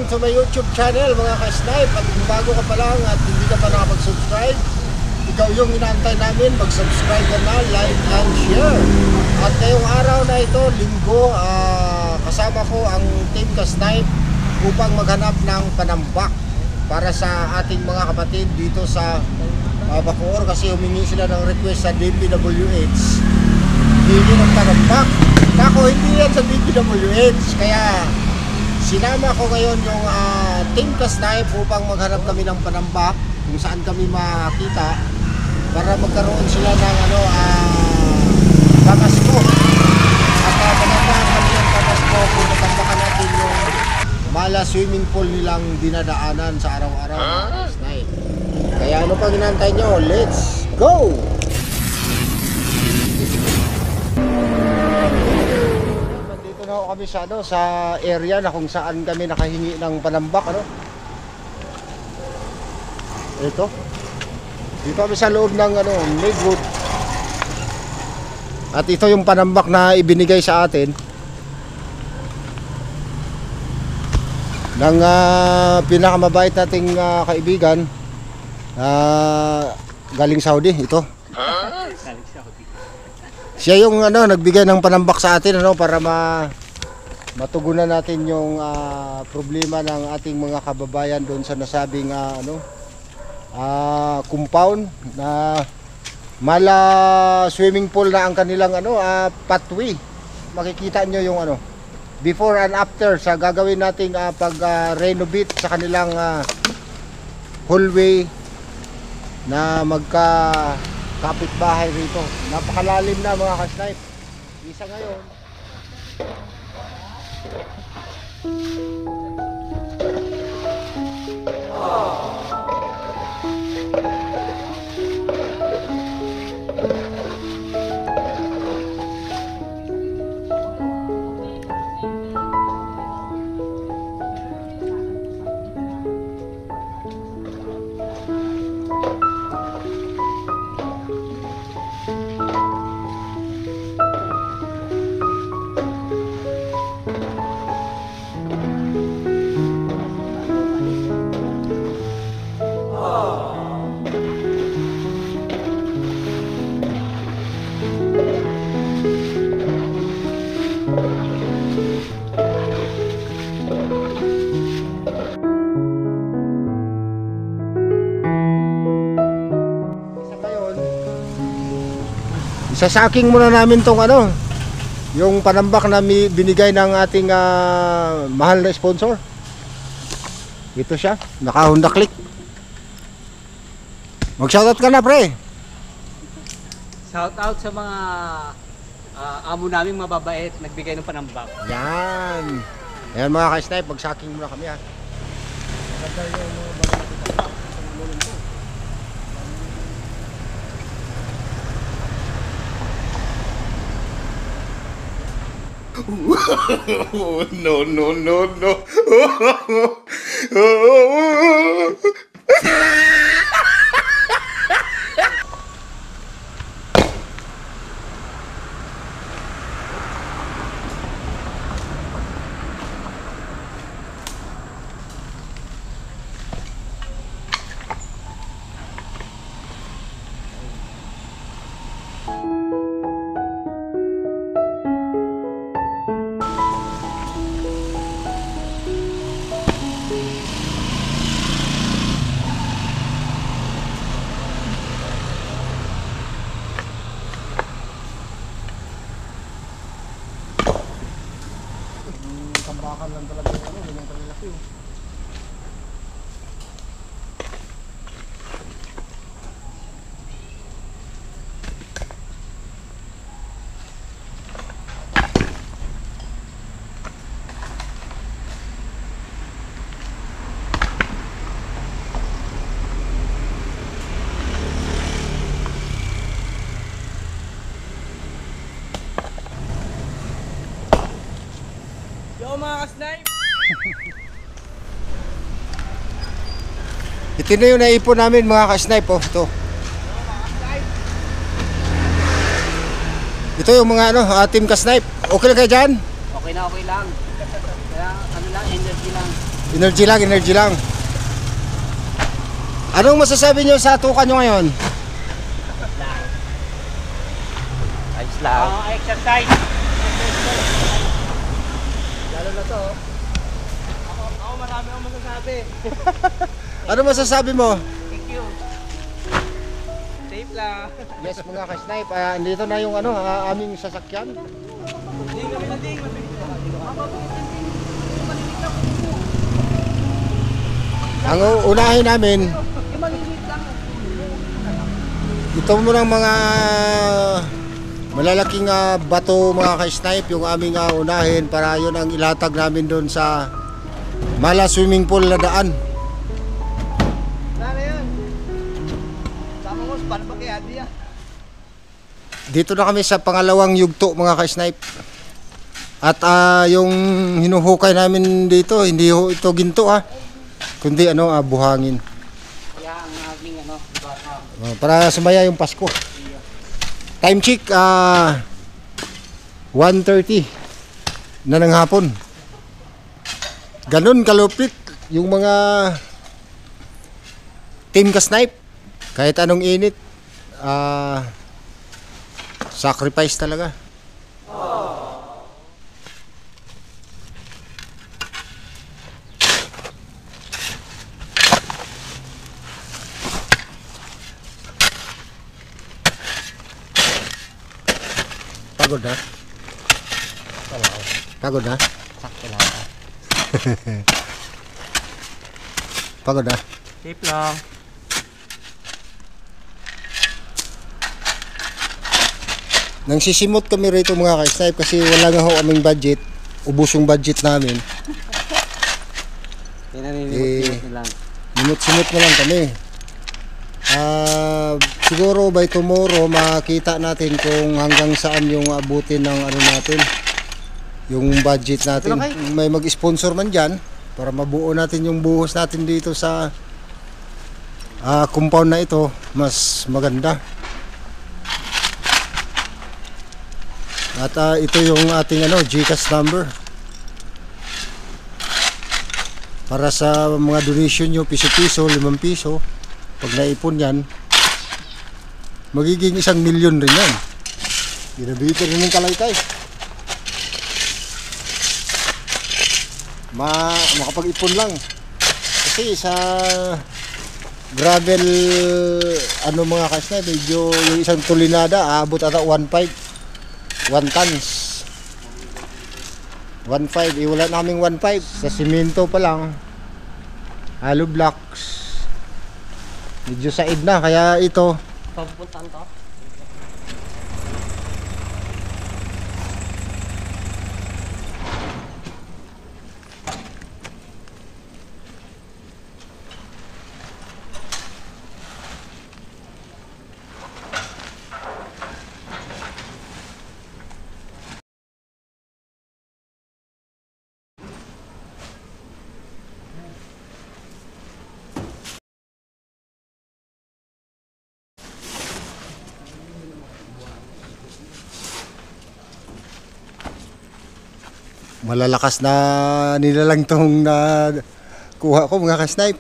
welcome to my YouTube channel mga ka-snipe. At kung bago ka pa lang at hindi ka pa nakapag-subscribe, ikaw yung inaantay namin, mag-subscribe ka na, like and share. At ngayong araw na ito, linggo, kasama ko ang team ka-snipe upang maghanap ng panambak para sa ating mga kapatid dito sa Bacoor, kasi humingi sila ng request sa DPWH. Hindi ng panambak. Ako, hindi yan sa DPWH, kaya sinama ko ngayon yung team ka-snipe upang maghanap kami ng panambak kung saan kami makita para magkaroon sila ng pamasko. At magandang kami ng pamasko kung natambakan natin yung mala swimming pool nilang dinadaanan sa araw-araw mga ka-snipe. Kaya ano pang inaantay nyo? Let's go! Nandito na ako kami sa area na kung saan kami nakahingi ng panambak, Ito. Dito kami sa loob ng Maywood. At ito yung panambak na ibinigay sa atin ng pinakamabait nating kaibigan galing Saudi. Ito. Siya yung nagbigay ng panambak sa atin para matugunan natin yung problema ng ating mga kababayan doon sa nasabing compound na mala swimming pool na ang kanilang pathway. Makikita nyo yung before and after sa gagawin nating pag-renovate sa kanilang hallway na kapitbahay rito. Napakalalim na mga ka-snipe. Isa ngayon. Sasaking muna namin tong yung panambak na binigay ng ating mahal na sponsor. Ito siya, naka Honda Click. Mag-shoutout ka na, pre. Shoutout sa mga amo naming mababait nagbigay ng panambak. Yan. Ayan mga ka-snipe, mag-saking muna kami Maganda yung no, no, no, no. tambakan lang talaga yung yung kalaki Mga ka-snipe. Ito na yung naipon namin mga ka-snipe ito. Ito yung mga team ka-snipe. Okay lang kayo dyan? Okay na, okay lang. Kaya lang, energy lang. Energy lang, energy lang. Anong masasabi nyo sa tukan nyo ngayon? Ayos lang. Exercise. Lalo na to. Ako marami akong masasabi. Ano masasabi mo? Thank you. Safe lang. Yes mga ka-snipe, dito na yung aming sasakyan. Ding kami na ding. Ang unahin namin, ito muna mga malalaking bato mga ka-snipe, yung aming unahin para yun ang ilatag namin doon sa Mala swimming pool na daan. Ano yan? Sama mo, paano ba kaya Adi ah? Dito na kami sa pangalawang yugto mga ka-snipe. At yung hinuhukay namin dito, hindi ito ginto kundi buhangin. Kaya ang aming bata. Para sumaya yung Pasko. Time check 1:30 na ng hapon. Ganun kalupit yung mga team ka-snipe. Kahit anong init, sacrifice talaga. Pagod na? Pagod na? Sakto lang. Pagod na? Safe lang. Nang sisimot kami rito mga ka-snipe kasi wala nga ho aming budget. Ubus yung budget namin. Pinaninimot na lang. Simot-simot na lang kami. Siguro by tomorrow makita natin kung hanggang saan yung abutin ng natin, yung budget natin. May mag-sponsor man dyan para mabuo natin yung buhos natin dito sa compound na ito, mas maganda. At ito yung ating GCash number para sa mga donation nyo, piso-piso, 5 piso. Pag naipon yan, magiging 1 milyon rin yan. Binabito rin ng Kalaytay. Makapag-ipon lang. Kasi sa gravel mga ka-snipe, medyo yung isang tulinada aabot ata 1.5 1 tons 1.5, wala naming 1.5 sa simento pa lang, hollow blocks, medyo said na, kaya ito Papuntaan to? malalakas na nilalang tong na kuha ko mga ka-snipe.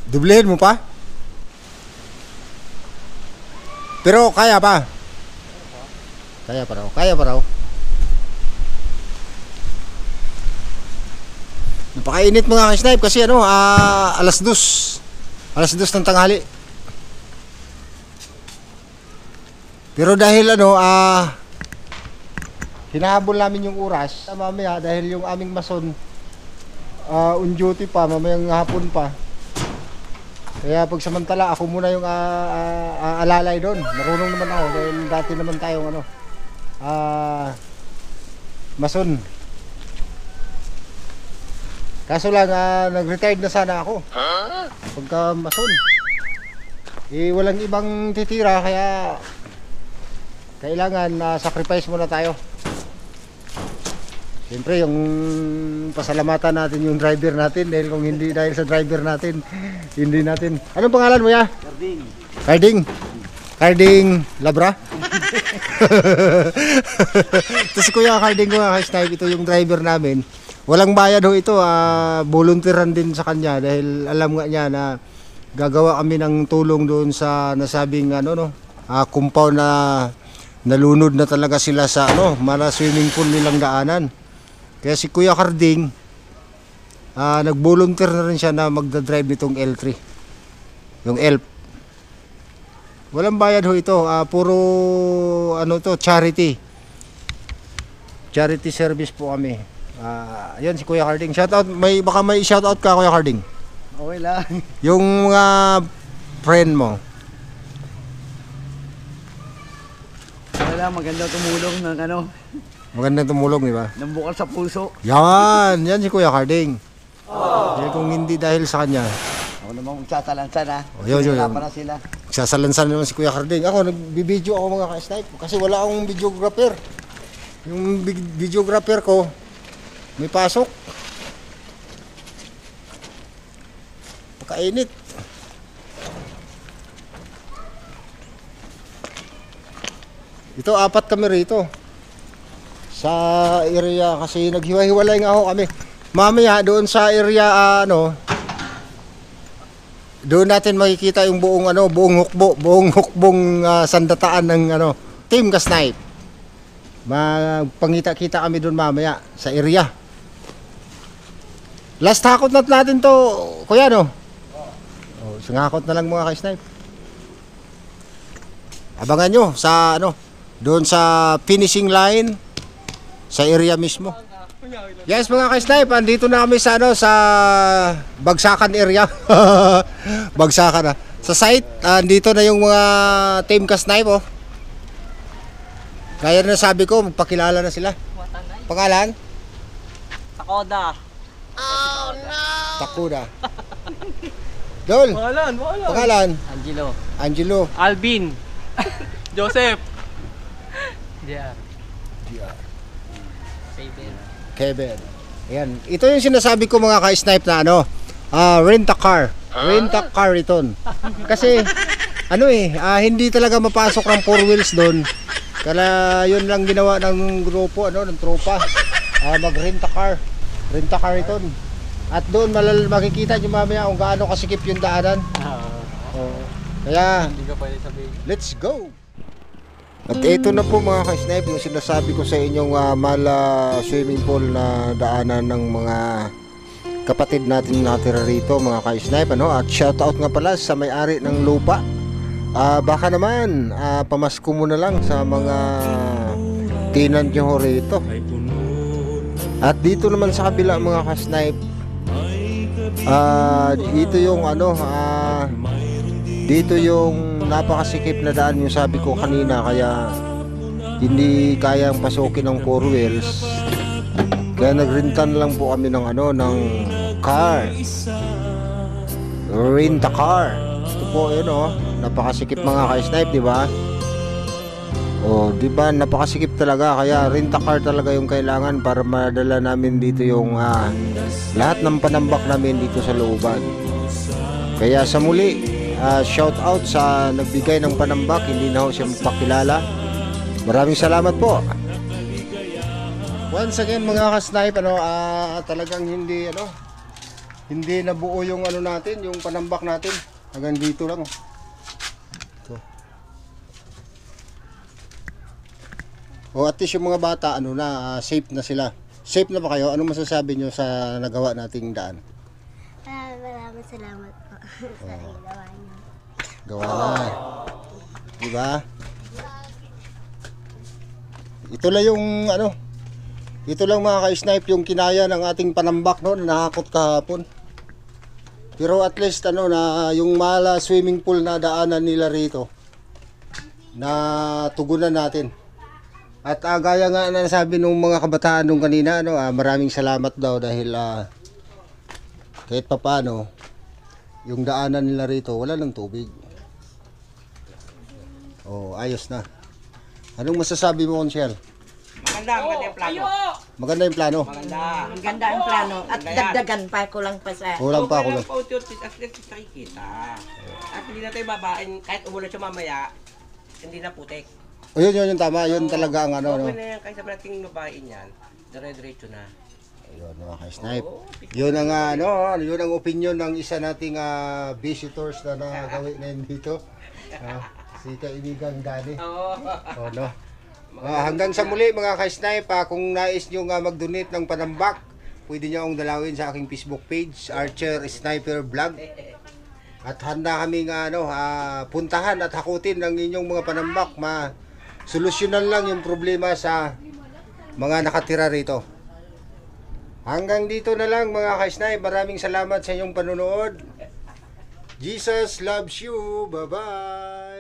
Dublehin mo pa? Pero kaya pa? Kaya pa raw, kaya pa raw. Napakainit mga ka-snipe kasi alas 2 ng tanghali. Pero dahil hinahabol namin yung oras mamaya dahil yung aming mason on duty pa mamayang hapon pa. Kaya pagsamantala ako muna yung alalay doon. Marunong naman ako dahil dati naman tayong mason. Kaso lang nag-retired na sana ako pagka mason. Walang ibang titira kaya kailangan sacrifice muna tayo. Siyempre, yung pasalamatan natin yung driver natin dahil kung hindi dahil sa driver natin, hindi natin. Anong pangalan mo ya? Carding. Carding Labra? Ito si Kuya Carding ko ka-snipe, ito yung driver namin. Walang bayad ho ito, volunteeran din sa kanya dahil alam nga niya na gagawa kami ng tulong doon sa nasabing compound na nalunod na talaga sila sa mala swimming pool nilang daanan. Kaya si Kuya Carding nag-volunteer na rin siya na magdadrive nitong L3. Yung ELP. Walang bayad ho ito, puro charity. Charity service po kami. Yan si Kuya Carding. Shoutout, baka may shoutout ka Kuya Carding. Okay lang. Yung mga friend mo. Okay lang, maganda tumulong ng Magandang tumulong, di ba? ng bukal sa puso. Yan si Kuya Carding. Dahil kung hindi dahil sa kanya. Ako naman magsasalansan ha. Yun. Hirapan na sila. Sasalansan naman si Kuya Carding. Ako, nagbibideo ako mga ka-snipe. Kasi wala akong videographer. Yung videographer ko, may pasok. Pagkainit. Ito, 4 kami rito. Sa area kasi naghiwa-hiwalay nga ako kami. Mamaya doon sa area doon natin makikita yung buong buong hukbong sandataan ng Team ka-snipe. Magpangita-kita kami doon mamaya sa area. Last hakot na natin to, kuya isang hakot na lang mga ka-snipe. Abangan nyo sa doon sa finishing line sa area mismo. Yes mga ka-snipe, andito na kami sa sa Bagsakan area. Bagsakan sa site, andito na yung mga team ka-snipe Kaya na sabi ko, magpakilala na sila. Pangalan? Takoda. Takuda. Dol. Pangalan? Angelo. Alvin. Joseph. Yeah. Kevin. Ayan. Ito yung sinasabi ko mga ka-snipe na rent a car. Rent a car ito. Kasi hindi talaga mapasok ng 4 wheels doon. Kaya yun lang ginawa ng grupo, ng tropa. Mag-rent a car. Rent a car ito. At doon makikita nyo mamaya kung gaano kasikip yung daanan. Kaya, Hindi ka pwede sabihin. let's go! At ito na po mga ka-snipe, yung sinasabi ko sa inyong mala swimming pool na daanan ng mga kapatid natin natira rito mga ka-snipe. At shoutout nga pala sa may-ari ng lupa. Baka naman pamasko mo na lang sa mga tenant nyo rito. At dito naman sa kabila mga ka-snipe, dito yung dito yung napakasikip na daan yung sabi ko kanina, kaya hindi kayang pasukin ng 4 wheels. Kaya nagrentan lang po kami ng ng car. Rent a car. Ito po napakasikip mga ka-snipe, di ba? Di ba napakasikip talaga, kaya rent a car talaga yung kailangan para madala namin dito yung lahat ng panambak namin dito sa looban. Kaya sa muli, shout out sa nagbigay ng panambak, hindi na ho siya magpakilala. Maraming salamat po. Once again mga ka-snipe, talagang hindi nabuo yung natin, yung panambak natin. Hanggang dito lang. At least yung mga bata safe na sila. Safe na ba kayo? Anong masasabi nyo sa nagawa nating daan? Maraming salamat po sa ginawa niyo. Gawa na. Diba? Ito lang yung ito lang mga ka-snipe yung kinaya ng ating panambak na nahakot kahapon. Pero at least na yung mala swimming pool na daanan nila rito na tugunan natin. At gaya nga na sabi nung mga kabataan nung kanina, maraming salamat daw dahil kahit papaano yung daanan nila rito wala ng tubig. Ayos na. Anong masasabi mo, Conchel? Maganda yung plano. Maganda yung plano. Maganda. Ang ganda ang plano. At dagdagan pa, kulang pa sa... Kulang pa, kulang. Paunti-unti at least nakikita. At hindi na tayo babain, kahit umulan siya mamaya, hindi na putik. O yun, tama. Yun talaga ang ano. Okay na yan, kahit sa nating babain yan, dire-diretso na. Ayun mga ka-snipe. Yun ang yun ang opinion ng isa nating visitors na nagawi ngayon dito. Si Kainigang Dani. Oo. Oh, no. Hanggang sa muli mga ka-snipe, kung nais nyo mag-donate ng panambak, pwede nyo akong dalawin sa aking Facebook page, Archer Sniper Vlog. At handa kaming puntahan at hakutin ng inyong mga panambak. Solusyonan lang yung problema sa mga nakatira rito. Hanggang dito na lang mga ka-snipe. Maraming salamat sa inyong panonood. Jesus loves you. Bye-bye.